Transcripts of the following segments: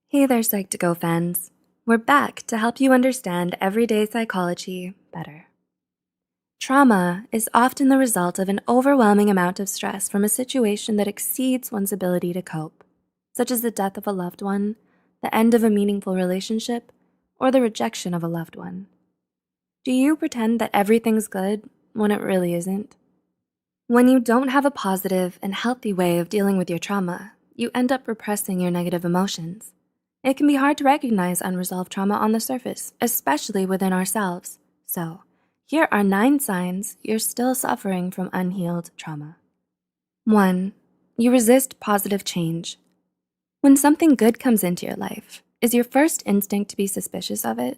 Hey there, Psych2Go fans. We're back to help you understand everyday psychology better. Trauma is often the result of an overwhelming amount of stress from a situation that exceeds one's ability to cope, such as the death of a loved one, the end of a meaningful relationship, or the rejection of a loved one. Do you pretend that everything's good when it really isn't? When you don't have a positive and healthy way of dealing with your trauma, you end up repressing your negative emotions. It can be hard to recognize unresolved trauma on the surface, especially within ourselves. So, here are 9 signs you're still suffering from unhealed trauma. 1. You resist positive change. When something good comes into your life, is your first instinct to be suspicious of it?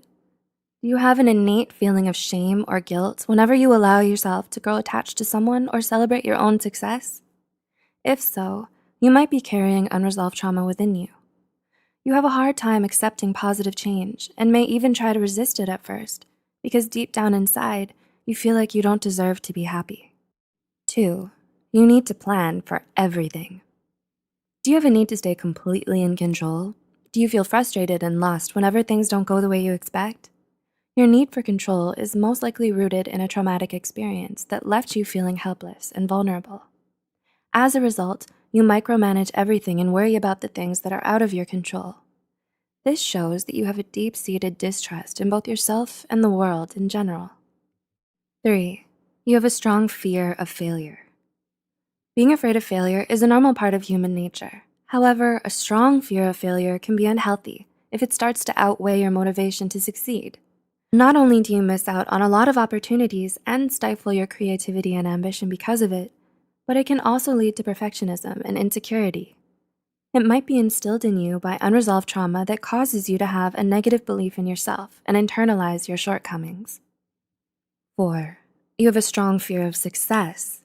Do you have an innate feeling of shame or guilt whenever you allow yourself to grow attached to someone or celebrate your own success? If so, you might be carrying unresolved trauma within you. You have a hard time accepting positive change and may even try to resist it at first because deep down inside, you feel like you don't deserve to be happy. 2. You need to plan for everything. Do you have a need to stay completely in control? Do you feel frustrated and lost whenever things don't go the way you expect? Your need for control is most likely rooted in a traumatic experience that left you feeling helpless and vulnerable. As a result, you micromanage everything and worry about the things that are out of your control. This shows that you have a deep-seated distrust in both yourself and the world in general. 3. You have a strong fear of failure. Being afraid of failure is a normal part of human nature. However, a strong fear of failure can be unhealthy if it starts to outweigh your motivation to succeed. Not only do you miss out on a lot of opportunities and stifle your creativity and ambition because of it, but it can also lead to perfectionism and insecurity. It might be instilled in you by unresolved trauma that causes you to have a negative belief in yourself and internalize your shortcomings. 4. You have a strong fear of success.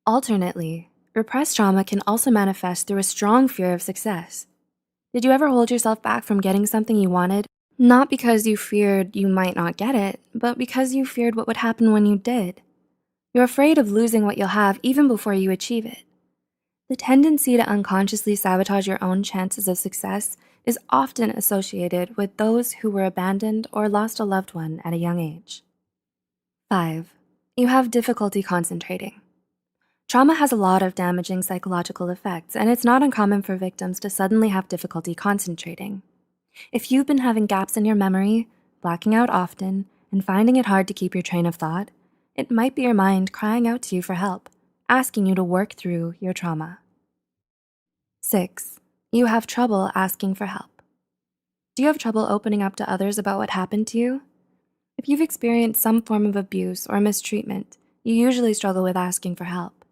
Alternately, repressed trauma can also manifest through a strong fear of success. Did you ever hold yourself back from getting something you wanted? Not because you feared you might not get it, but because you feared what would happen when you did. You're afraid of losing what you'll have even before you achieve it. The tendency to unconsciously sabotage your own chances of success is often associated with those who were abandoned or lost a loved one at a young age. 5. You have difficulty concentrating. Trauma has a lot of damaging psychological effects, and it's not uncommon for victims to suddenly have difficulty concentrating. If you've been having gaps in your memory, blacking out often, and finding it hard to keep your train of thought, it might be your mind crying out to you for help, asking you to work through your trauma. 6. You have trouble asking for help. Do you have trouble opening up to others about what happened to you? If you've experienced some form of abuse or mistreatment, you usually struggle with asking for help.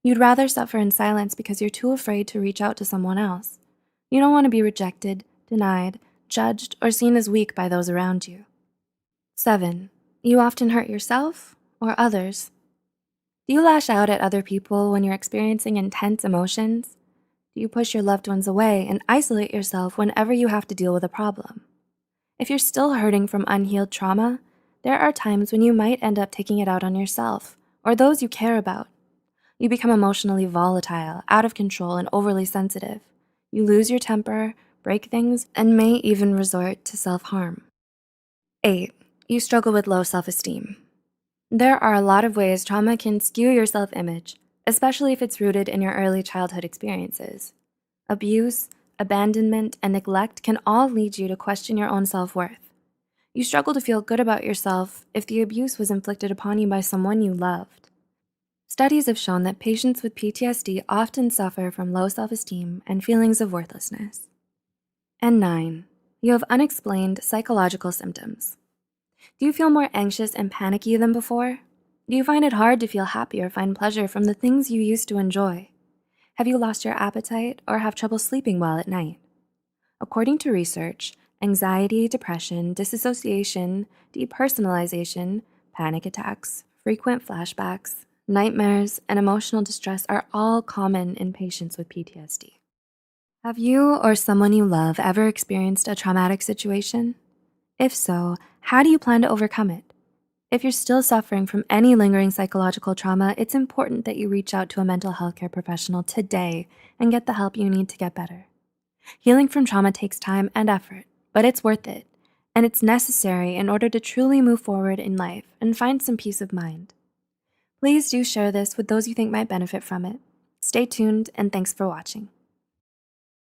You'd rather suffer in silence because you're too afraid to reach out to someone else. You don't want to be rejected, denied, judged, or seen as weak by those around you. 7. You often hurt yourself or others. Do you lash out at other people when you're experiencing intense emotions? Do you push your loved ones away and isolate yourself whenever you have to deal with a problem? If you're still hurting from unhealed trauma, there are times when you might end up taking it out on yourself or those you care about. You become emotionally volatile, out of control, and overly sensitive. You lose your temper, break things, and may even resort to self-harm. 8. You struggle with low self-esteem. There are a lot of ways trauma can skew your self-image, especially if it's rooted in your early childhood experiences. Abuse, abandonment, and neglect can all lead you to question your own self-worth. You struggle to feel good about yourself if the abuse was inflicted upon you by someone you loved. Studies have shown that patients with PTSD often suffer from low self-esteem and feelings of worthlessness. And 9, you have unexplained psychological symptoms. Do you feel more anxious and panicky than before? Do you find it hard to feel happy or find pleasure from the things you used to enjoy? Have you lost your appetite or have trouble sleeping well at night? According to research, anxiety, depression, disassociation, depersonalization, panic attacks, frequent flashbacks, nightmares, and emotional distress are all common in patients with PTSD. Have you or someone you love ever experienced a traumatic situation? If so, how do you plan to overcome it? If you're still suffering from any lingering psychological trauma, it's important that you reach out to a mental health care professional today and get the help you need to get better. Healing from trauma takes time and effort, but it's worth it, and it's necessary in order to truly move forward in life and find some peace of mind. Please do share this with those you think might benefit from it. Stay tuned, and thanks for watching.